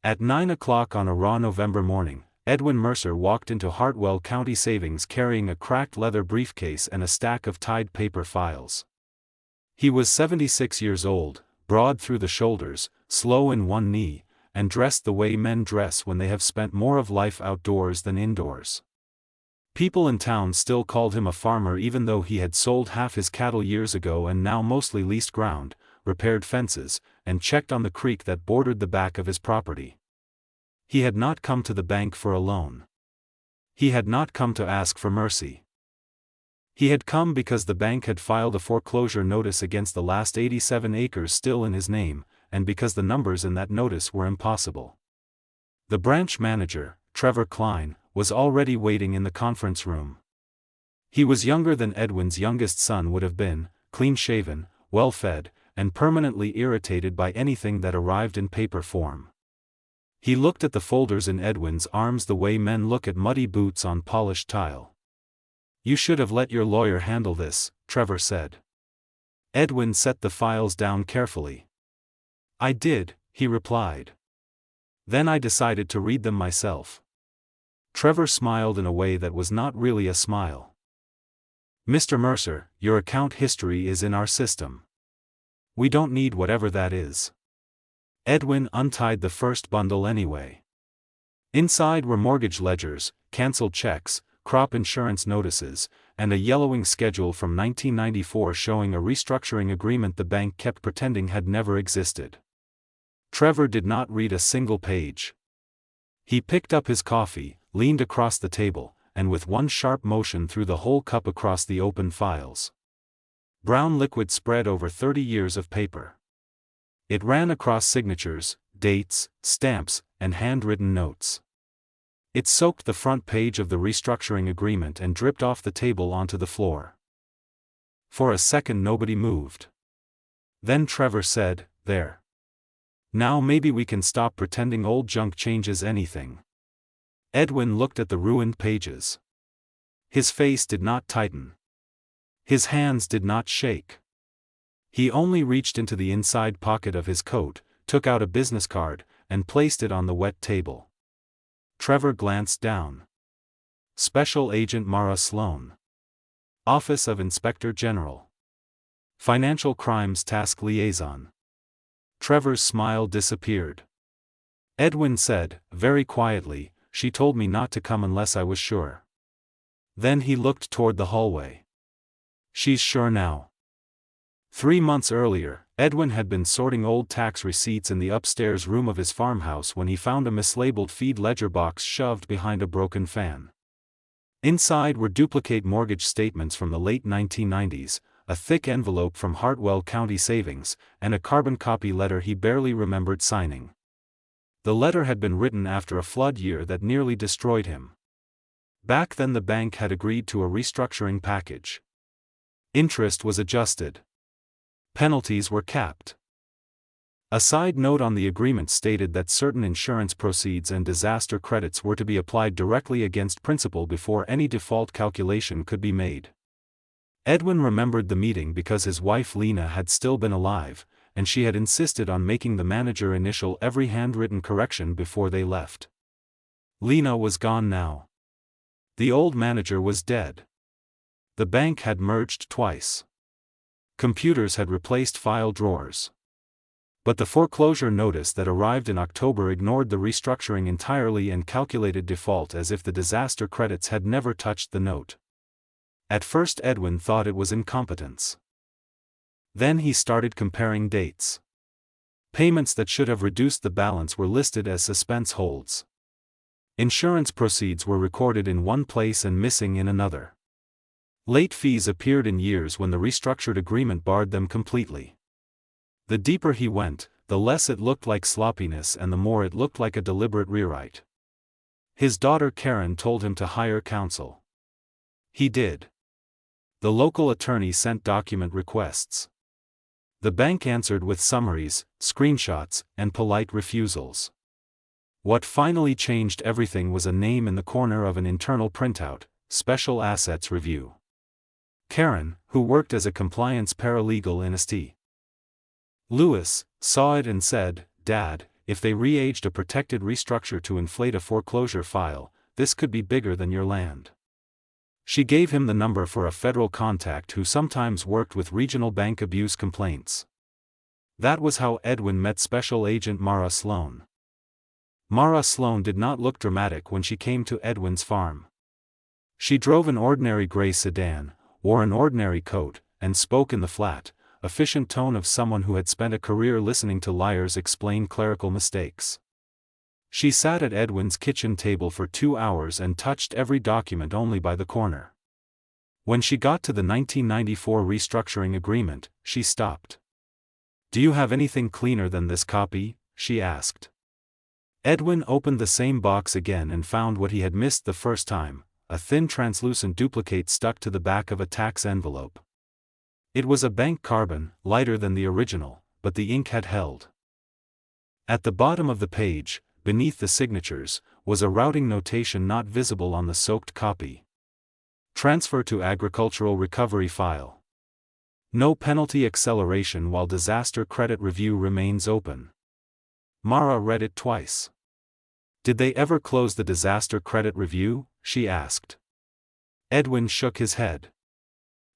At 9 o'clock on a raw November morning, Edwin Mercer walked into Hartwell County Savings carrying a cracked leather briefcase and a stack of tied paper files. He was 76 years old, broad through the shoulders, slow in one knee, and dressed the way men dress when they have spent more of life outdoors than indoors. People in town still called him a farmer even though he had sold half his cattle years ago and now mostly leased ground, repaired fences, and checked on the creek that bordered the back of his property. He had not come to the bank for a loan. He had not come to ask for mercy. He had come because the bank had filed a foreclosure notice against the last 87 acres still in his name, and because the numbers in that notice were impossible. The branch manager, Trevor Klein, was already waiting in the conference room. He was younger than Edwin's youngest son would have been, clean-shaven, well-fed, and permanently irritated by anything that arrived in paper form. He looked at the folders in Edwin's arms the way men look at muddy boots on polished tile. "You should have let your lawyer handle this," Trevor said. Edwin set the files down carefully. "I did," he replied. "Then I decided to read them myself." Trevor smiled in a way that was not really a smile. "Mr. Mercer, your account history is in our system. We don't need whatever that is." Edwin untied the first bundle anyway. Inside were mortgage ledgers, canceled checks, crop insurance notices, and a yellowing schedule from 1994 showing a restructuring agreement the bank kept pretending had never existed. Trevor did not read a single page. He picked up his coffee, leaned across the table, and with one sharp motion threw the whole cup across the open files. Brown liquid spread over 30 years of paper. It ran across signatures, dates, stamps, and handwritten notes. It soaked the front page of the restructuring agreement and dripped off the table onto the floor. For a second nobody moved. Then Trevor said, "There. Now maybe we can stop pretending old junk changes anything." Edwin looked at the ruined pages. His face did not tighten. His hands did not shake. He only reached into the inside pocket of his coat, took out a business card, and placed it on the wet table. Trevor glanced down. Special Agent Mara Sloan. Office of Inspector General. Financial Crimes Task Liaison. Trevor's smile disappeared. Edwin said, very quietly, "She told me not to come unless I was sure." Then he looked toward the hallway. "She's sure now." 3 months earlier, Edwin had been sorting old tax receipts in the upstairs room of his farmhouse when he found a mislabeled feed ledger box shoved behind a broken fan. Inside were duplicate mortgage statements from the late 1990s, a thick envelope from Hartwell County Savings, and a carbon copy letter he barely remembered signing. The letter had been written after a flood year that nearly destroyed him. Back then the bank had agreed to a restructuring package. Interest was adjusted. Penalties were capped. A side note on the agreement stated that certain insurance proceeds and disaster credits were to be applied directly against principal before any default calculation could be made. Edwin remembered the meeting because his wife Lena had still been alive, and she had insisted on making the manager initial every handwritten correction before they left. Lena was gone now. The old manager was dead. The bank had merged twice. Computers had replaced file drawers. But the foreclosure notice that arrived in October ignored the restructuring entirely and calculated default as if the disaster credits had never touched the note. At first Edwin thought it was incompetence. Then he started comparing dates. Payments that should have reduced the balance were listed as suspense holds. Insurance proceeds were recorded in one place and missing in another. Late fees appeared in years when the restructured agreement barred them completely. The deeper he went, the less it looked like sloppiness and the more it looked like a deliberate rewrite. His daughter Karen told him to hire counsel. He did. The local attorney sent document requests. The bank answered with summaries, screenshots, and polite refusals. What finally changed everything was a name in the corner of an internal printout, Special Assets Review. Karen, who worked as a compliance paralegal in St. Louis, saw it and said, "Dad, if they re-aged a protected restructure to inflate a foreclosure file, this could be bigger than your land. She gave him the number for a federal contact who sometimes worked with regional bank abuse complaints. That was how Edwin met Special Agent Mara Sloan. Mara Sloan did not look dramatic when she came to Edwin's farm. She drove an ordinary gray sedan, wore an ordinary coat, and spoke in the flat, efficient tone of someone who had spent a career listening to liars explain clerical mistakes. She sat at Edwin's kitchen table for 2 hours and touched every document only by the corner. When she got to the 1994 restructuring agreement, she stopped. "Do you have anything cleaner than this copy?" she asked. Edwin opened the same box again and found what he had missed the first time, a thin translucent duplicate stuck to the back of a tax envelope. It was a bank carbon, lighter than the original, but the ink had held. At the bottom of the page, beneath the signatures, was a routing notation not visible on the soaked copy. Transfer to agricultural recovery file. No penalty acceleration while disaster credit review remains open. Mara read it twice. "Did they ever close the disaster credit review?" she asked. Edwin shook his head.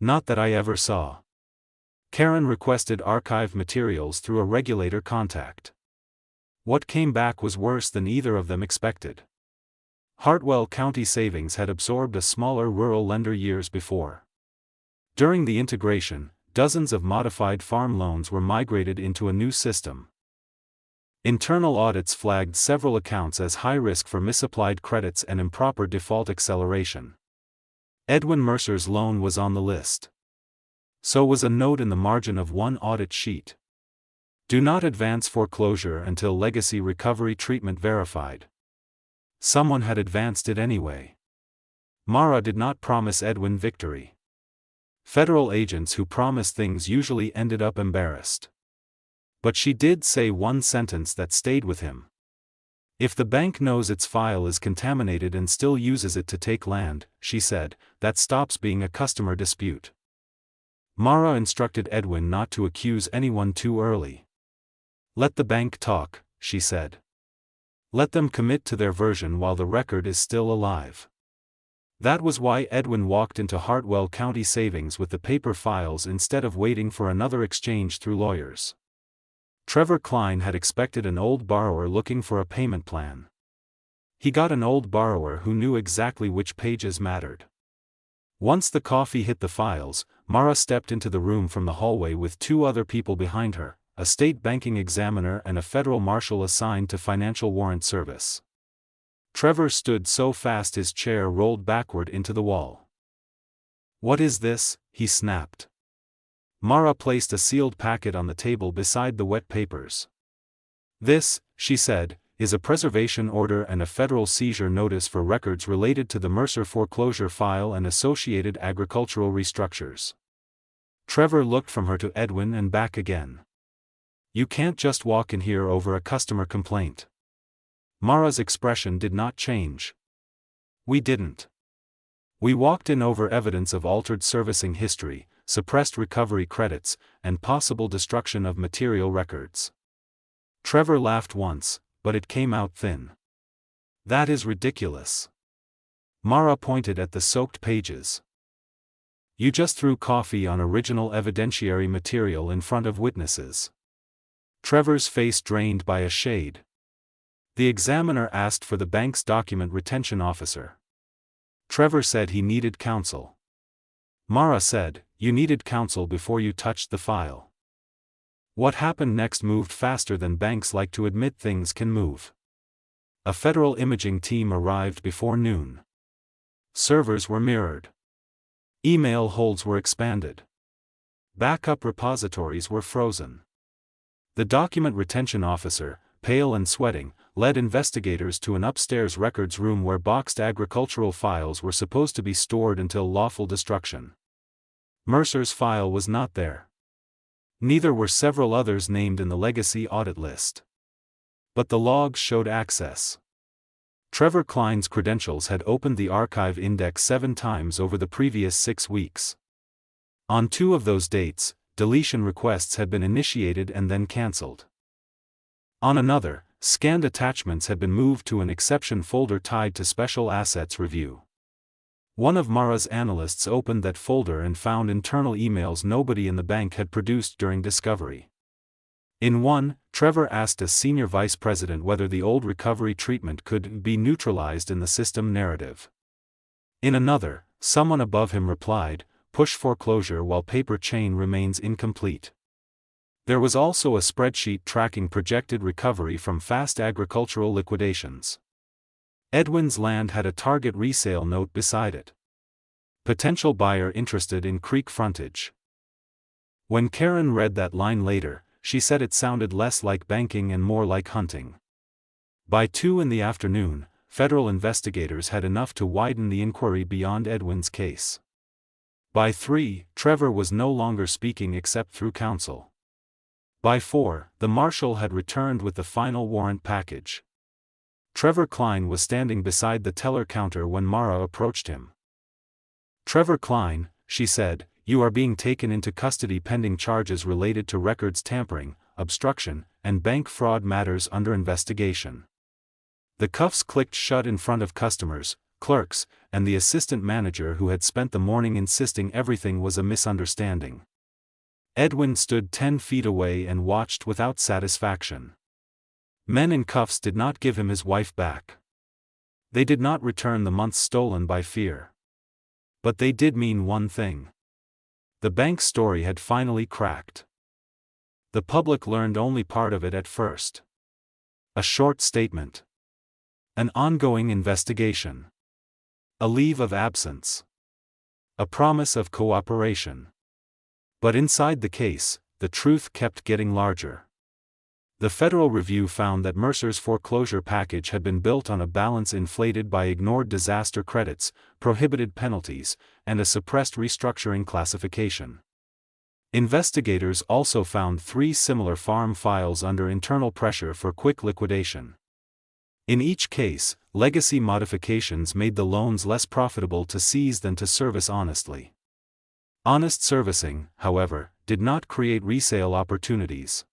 "Not that I ever saw." Karen requested archive materials through a regulator contact. What came back was worse than either of them expected. Hartwell County Savings had absorbed a smaller rural lender years before. During the integration, dozens of modified farm loans were migrated into a new system. Internal audits flagged several accounts as high risk for misapplied credits and improper default acceleration. Edwin Mercer's loan was on the list. So was a note in the margin of one audit sheet. "Do not advance foreclosure until legacy recovery treatment verified." Someone had advanced it anyway. Mara did not promise Edwin victory. Federal agents who promised things usually ended up embarrassed. But she did say one sentence that stayed with him. "If the bank knows its file is contaminated and still uses it to take land," she said, "that stops being a customer dispute." Mara instructed Edwin not to accuse anyone too early. "Let the bank talk," she said. "Let them commit to their version while the record is still alive." That was why Edwin walked into Hartwell County Savings with the paper files instead of waiting for another exchange through lawyers. Trevor Klein had expected an old borrower looking for a payment plan. He got an old borrower who knew exactly which pages mattered. Once the coffee hit the files, Mara stepped into the room from the hallway with 2 other people behind her, a state banking examiner and a federal marshal assigned to financial warrant service. Trevor stood so fast his chair rolled backward into the wall. "What is this?" he snapped. Mara placed a sealed packet on the table beside the wet papers. "This," she said, "is a preservation order and a federal seizure notice for records related to the Mercer foreclosure file and associated agricultural restructures." Trevor looked from her to Edwin and back again. "You can't just walk in here over a customer complaint." Mara's expression did not change. "We didn't. We walked in over evidence of altered servicing history, suppressed recovery credits, and possible destruction of material records." Trevor laughed once, but it came out thin. "That is ridiculous." Mara pointed at the soaked pages. "You just threw coffee on original evidentiary material in front of witnesses." Trevor's face drained by a shade. "The examiner asked for the bank's document retention officer. Trevor said he needed counsel. Mara said, you needed counsel before you touched the file." What happened next moved faster than banks like to admit things can move. A federal imaging team arrived before noon. Servers were mirrored. Email holds were expanded. Backup repositories were frozen. The document retention officer, pale and sweating, led investigators to an upstairs records room where boxed agricultural files were supposed to be stored until lawful destruction. Mercer's file was not there. Neither were several others named in the legacy audit list. But the logs showed access. Trevor Klein's credentials had opened the archive index 7 times over the previous 6 weeks. On 2 of those dates, deletion requests had been initiated and then cancelled. On another, Scanned attachments had been moved to an exception folder tied to Special Assets Review. One of Mara's analysts opened that folder and found internal emails nobody in the bank had produced during discovery. In one, Trevor asked a senior vice president whether the old recovery treatment could be neutralized in the system narrative. In another, someone above him replied, "Push foreclosure while paper chain remains incomplete." There was also a spreadsheet tracking projected recovery from fast agricultural liquidations. Edwin's land had a target resale note beside it. Potential buyer interested in creek frontage. When Karen read that line later, she said it sounded less like banking and more like hunting. By 2 in the afternoon, federal investigators had enough to widen the inquiry beyond Edwin's case. By 3, Trevor was no longer speaking except through counsel. By 4, the marshal had returned with the final warrant package. Trevor Klein was standing beside the teller counter when Mara approached him. "Trevor Klein," she said, "you are being taken into custody pending charges related to records tampering, obstruction, and bank fraud matters under investigation." The cuffs clicked shut in front of customers, clerks, and the assistant manager who had spent the morning insisting everything was a misunderstanding. Edwin stood 10 feet away and watched without satisfaction. Men in cuffs did not give him his wife back. They did not return the months stolen by fear. But they did mean one thing. The bank's story had finally cracked. The public learned only part of it at first. A short statement. An ongoing investigation. A leave of absence. A promise of cooperation. But inside the case, the truth kept getting larger. The Federal Review found that Mercer's foreclosure package had been built on a balance inflated by ignored disaster credits, prohibited penalties, and a suppressed restructuring classification. Investigators also found 3 similar farm files under internal pressure for quick liquidation. In each case, legacy modifications made the loans less profitable to seize than to service honestly. Honest servicing, however, did not create resale opportunities.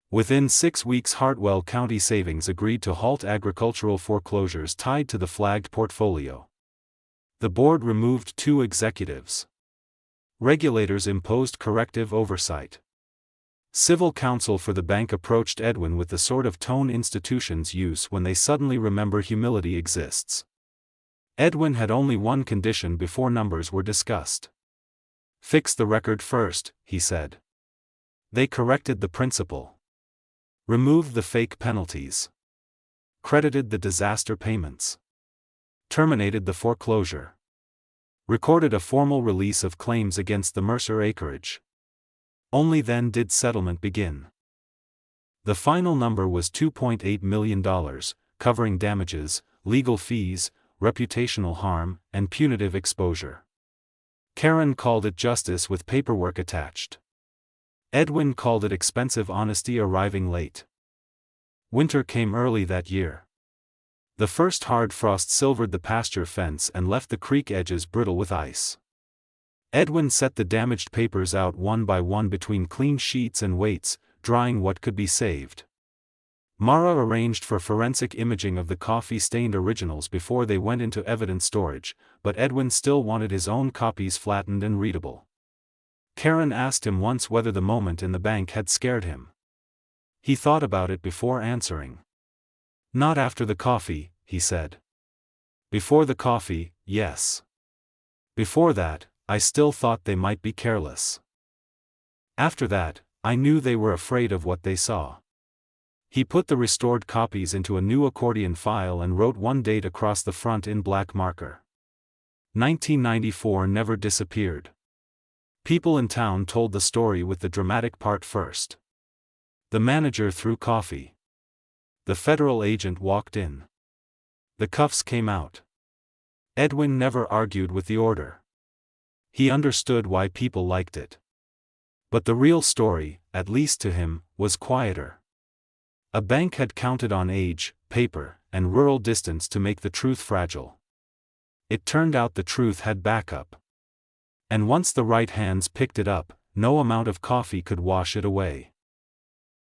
Within 6 weeks, Hartwell County Savings agreed to halt agricultural foreclosures tied to the flagged portfolio. The board removed 2 executives. Regulators imposed corrective oversight. Civil counsel for the bank approached Edwin with the sort of tone institutions use when they suddenly remember humility exists. Edwin had only one condition before numbers were discussed. "Fix the record first," he said. They corrected the principle. Removed the fake penalties. Credited the disaster payments. Terminated the foreclosure. Recorded a formal release of claims against the Mercer acreage. Only then did settlement begin. The final number was $2.8 million, covering damages, legal fees, reputational harm, and punitive exposure. Karen called it justice with paperwork attached. Edwin called it expensive honesty arriving late. Winter came early that year. The first hard frost silvered the pasture fence and left the creek edges brittle with ice. Edwin set the damaged papers out one by one between clean sheets and weights, drying what could be saved. Mara arranged for forensic imaging of the coffee-stained originals before they went into evidence storage, but Edwin still wanted his own copies flattened and readable. Karen asked him once whether the moment in the bank had scared him. He thought about it before answering. "Not after the coffee," he said. "Before the coffee, yes. Before that, I still thought they might be careless. After that, I knew they were afraid of what they saw." He put the restored copies into a new accordion file and wrote one date across the front in black marker. 1994 never disappeared. People in town told the story with the dramatic part first. The manager threw coffee. The federal agent walked in. The cuffs came out. Edwin never argued with the order. He understood why people liked it. But the real story, at least to him, was quieter. A bank had counted on age, paper, and rural distance to make the truth fragile. It turned out the truth had backup. And once the right hands picked it up, no amount of coffee could wash it away.